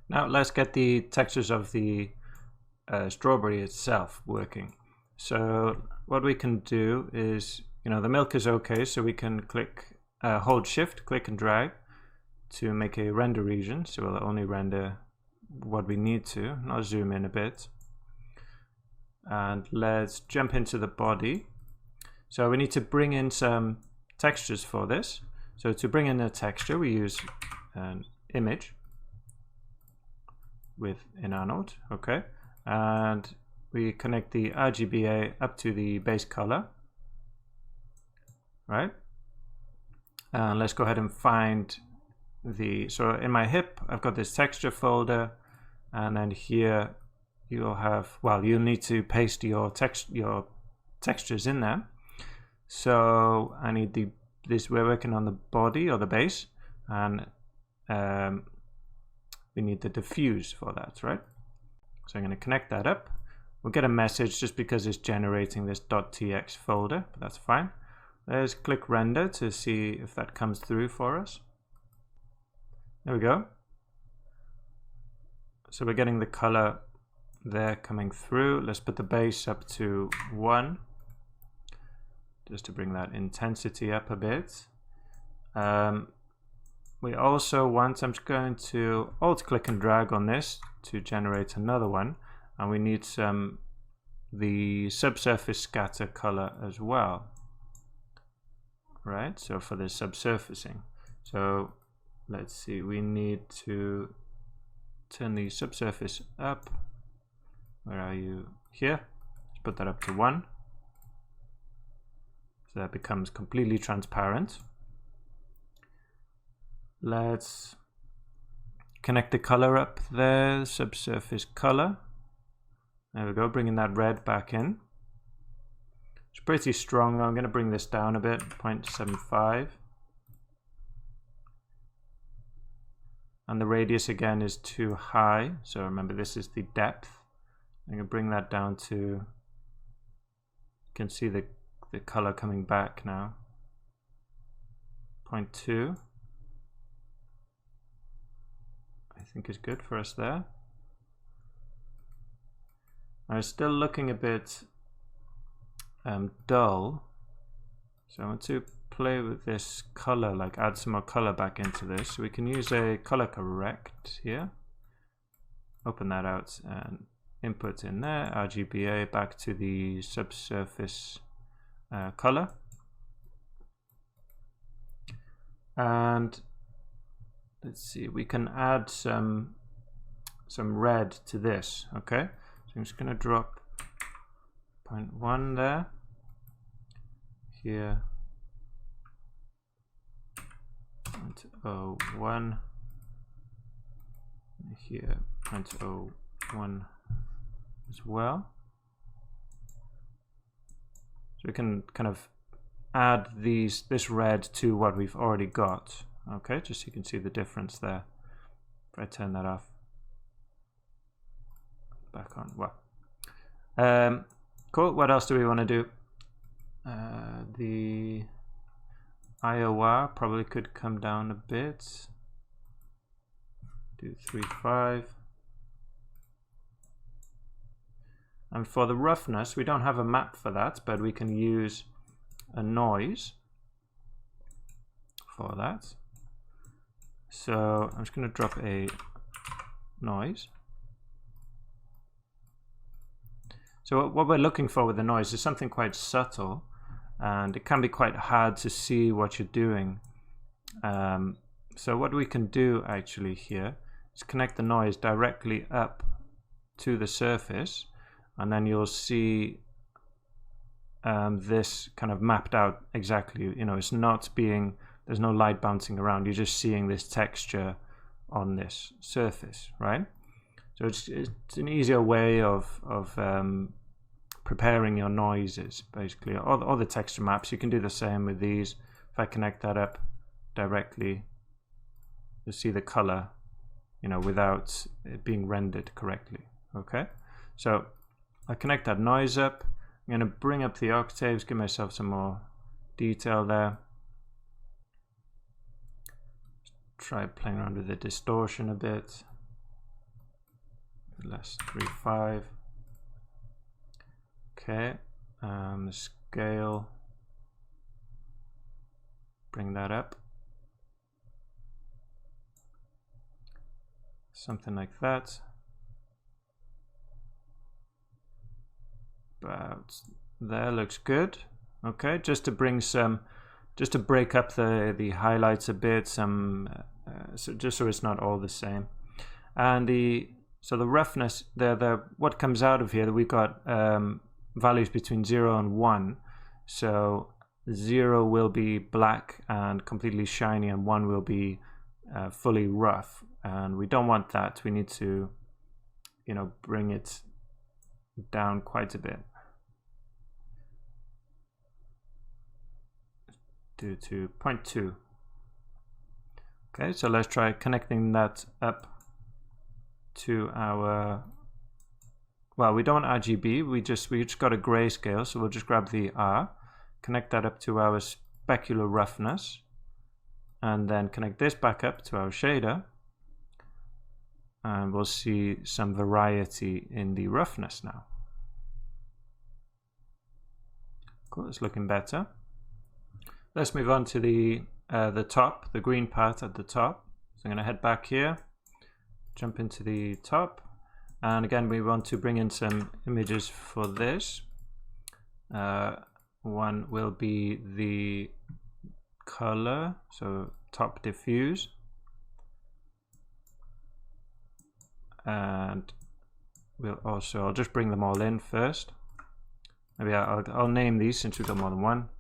Now let's get the textures of the strawberry itself working. So what we can do is, the milk is okay, so we can hold shift, click and drag to make a render region. So we'll only render what we need to. And I'll zoom in a bit. And let's jump into the body. So we need to bring in some textures for this. So to bring in a texture, we use an image in our node, okay, and we connect the RGBA up to the base color, right? And let's go ahead and find so in my hip I've got this texture folder, and then here you'll have, you'll need to paste your textures in there. So I need we're working on the body or the base, and we need the diffuse for that, right? So I'm going to connect that up. We'll get a message just because it's generating this .tx folder, but that's fine. Let's click render to see if that comes through for us. There we go. So we're getting the color there coming through. Let's put the base up to 1, just to bring that intensity up a bit. We also want, I'm just going to alt click and drag on this to generate another one, and we need the subsurface scatter color as well, right? So for the subsurfacing, so let's see, we need to turn the subsurface up. Where are you? Here. Let's put that up to 1, so that becomes completely transparent. Let's connect the color up there, subsurface color. There we go, bringing that red back in. It's pretty strong. I'm going to bring this down a bit, 0.75. And the radius again is too high, so remember this is the depth. I'm going to bring that down to, you can see the color coming back now, 0.2. I think is good for us there. I'm still looking a bit dull, so I want to play with this color, like add some more color back into this. So we can use a color correct here, open that out and input in there, RGBA back to the subsurface color, and let's see, we can add some red to this, okay? So I'm just going to drop 0.1 there, here 0.01, here 0.01 as well. So we can kind of add this red to what we've already got. Okay, just so you can see the difference there. If I turn that off, back on, cool. What else do we want to do? The IOR probably could come down a bit. Do 3.5. And for the roughness, we don't have a map for that, but we can use a noise for that. So I'm just going to drop a noise. So what we're looking for with the noise is something quite subtle, and it can be quite hard to see what you're doing. So what we can do actually here is connect the noise directly up to the surface, and then you'll see this kind of mapped out exactly. It's not being, there's no light bouncing around, you're just seeing this texture on this surface, right? So it's an easier way of preparing your noises, basically. All the texture maps, you can do the same with these. If I connect that up directly, you'll see the color, without it being rendered correctly, okay? So I connect that noise up. I'm going to bring up the octaves, give myself some more detail there. Try playing around with the distortion a bit. less 3.5. Okay, the scale, bring that up. Something like that. About there, looks good. Okay, just to bring some, just to break up the highlights a bit, some so just so it's not all the same. And the roughness, what comes out of here, we've got values between 0 and 1. So 0 will be black and completely shiny, and 1 will be fully rough. And we don't want that. We need to, you know, bring it down quite a bit. Do to 0.2. Okay, so let's try connecting that up to our, well, we don't want RGB, we just got a grayscale, so we'll just grab the R, connect that up to our specular roughness, and then connect this back up to our shader, and we'll see some variety in the roughness now. Cool, it's looking better. Let's move on to the top, the green part at the top. So I'm going to head back here, jump into the top, and again we want to bring in some images for this. One will be the color, so top diffuse, and we'll also, I'll just bring them all in first. Maybe I'll name these since we've got more than one.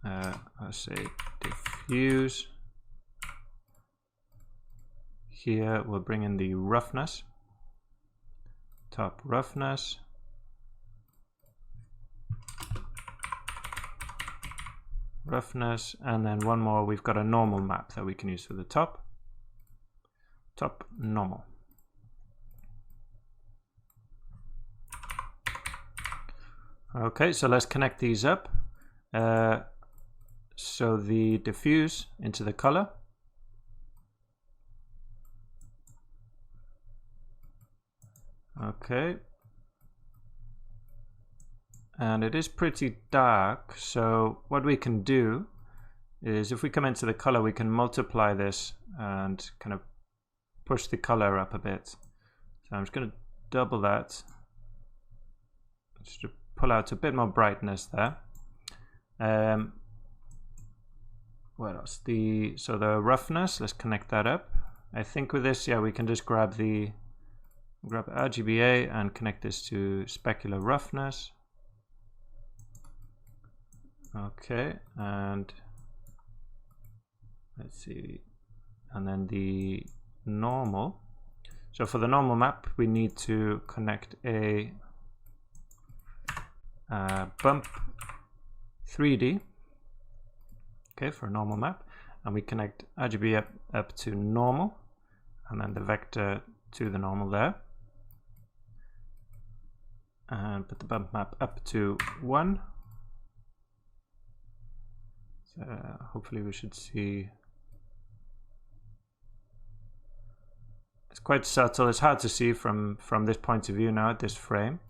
I'll say diffuse. Here we'll bring in the roughness, top roughness, and then one more, we've got a normal map that we can use for the top normal. Okay, so let's connect these up. So the diffuse into the color. Okay. And it is pretty dark, so what we can do is if we come into the color, we can multiply this and kind of push the color up a bit. So I'm just going to double that just to pull out a bit more brightness there. What else? So the roughness, let's connect that up. I think with this, yeah, we can just grab RGBA and connect this to specular roughness. Okay, and let's see, and then the normal. So for the normal map, we need to connect a bump 3D. Okay, for a normal map, and we connect RGB up to normal, and then the vector to the normal there, and put the bump map up to 1. So hopefully we should see. It's quite subtle. It's hard to see from this point of view now at this frame,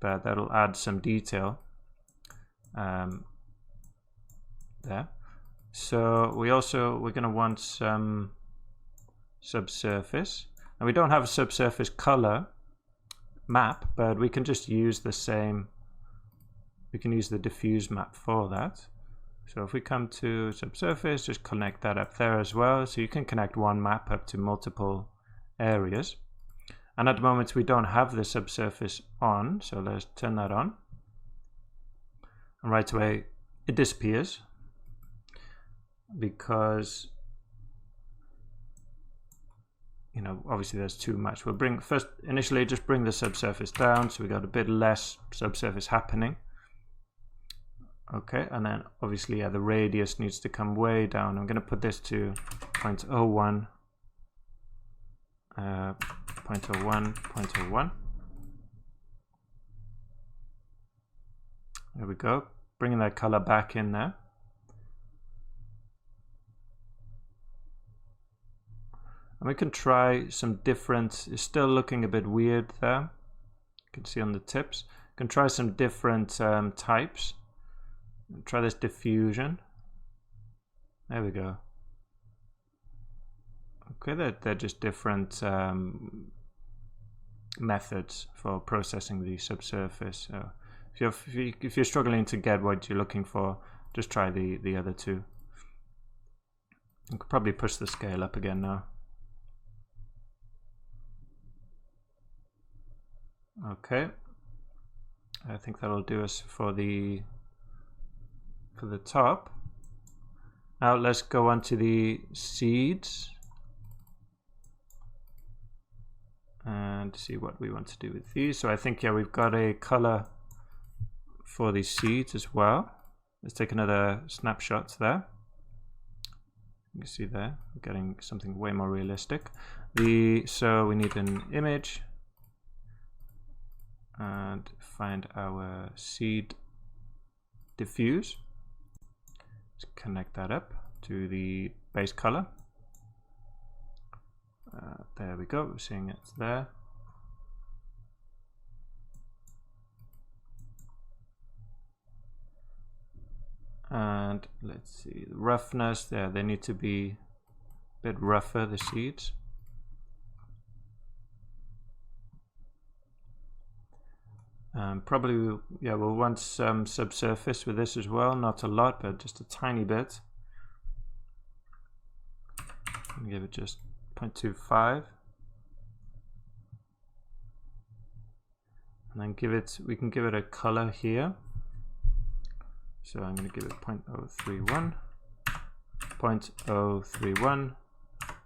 but that'll add some detail. There. So we're going to want some subsurface, and we don't have a subsurface color map, but we can just use the same, we can use the diffuse map for that. So if we come to subsurface, just connect that up there as well, so you can connect one map up to multiple areas. And at the moment we don't have the subsurface on, so let's turn that on, and right away it disappears because, you know, obviously there's too much. We'll bring first, initially just bring the subsurface down so we got a bit less subsurface happening. Okay, and then obviously, yeah, the radius needs to come way down. I'm going to put this to 0.01, 0.01, 0.01. There we go, bringing that color back in there. And we can try some different, it's still looking a bit weird there. You can see on the tips. You can try some different types. Try this diffusion. There we go. Okay, they're just different methods for processing the subsurface. So if you're struggling to get what you're looking for, just try the other two. You could probably push the scale up again now. Okay, I think that'll do us for the top. Now let's go on to the seeds and see what we want to do with these. So I think, yeah, we've got a color for the seeds as well. Let's take another snapshot there. You can see there, we're getting something way more realistic. So we need an image and find our seed diffuse. Let's connect that up to the base color. There we go, we're seeing it's there. And let's see, the roughness there, they need to be a bit rougher, the seeds. Probably, yeah, we'll want some subsurface with this as well, not a lot, but just a tiny bit. I'll give it just 0.25. And then we can give it a color here. So I'm going to give it 0.031, 0.031,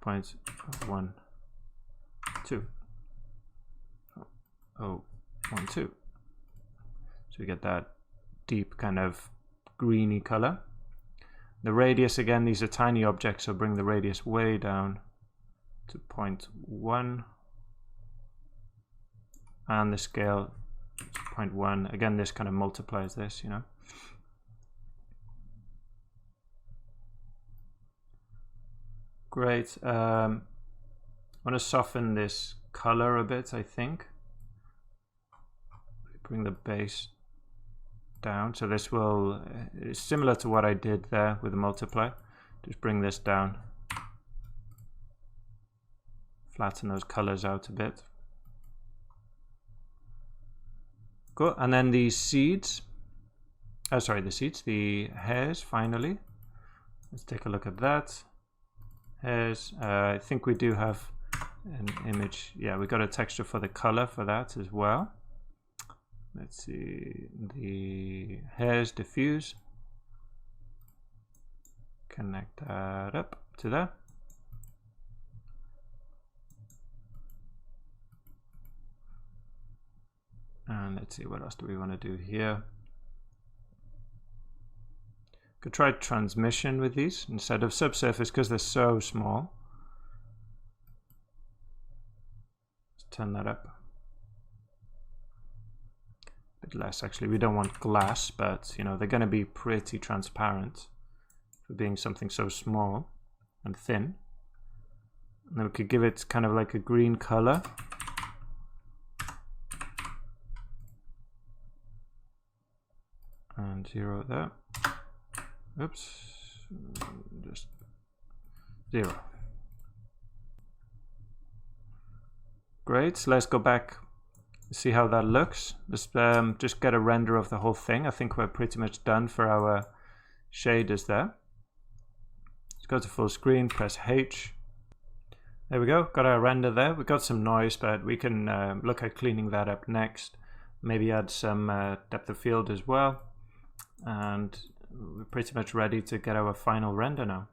0.012, 0.012. So we get that deep kind of greeny color. The radius, again, these are tiny objects, so bring the radius way down to 0.1. And the scale is 0.1. Again, this kind of multiplies this, you know. Great. I want to soften this color a bit, I think. Bring the base down. So this will, it's similar to what I did there with the multiply. Just bring this down. Flatten those colors out a bit. Cool. And then the seeds. Oh, sorry, the hairs, finally. Let's take a look at that. Hairs. I think we do have an image. Yeah, we got a texture for the color for that as well. Let's see, the hairs diffuse. Connect that up to that. And let's see, what else do we want to do here? Could try transmission with these instead of subsurface because they're so small. Let's turn that up. A bit less, actually. We don't want glass, but you know, they're going to be pretty transparent for being something so small and thin. And then we could give it kind of like a green color. And 0 there. Oops, just 0. Great, so let's go back, see how that looks. Let's just get a render of the whole thing. I think we're pretty much done for our shaders there. Let's go to full screen, press H. There we go, got our render there. We got some noise, but we can look at cleaning that up next. Maybe add some depth of field as well. And we're pretty much ready to get our final render now.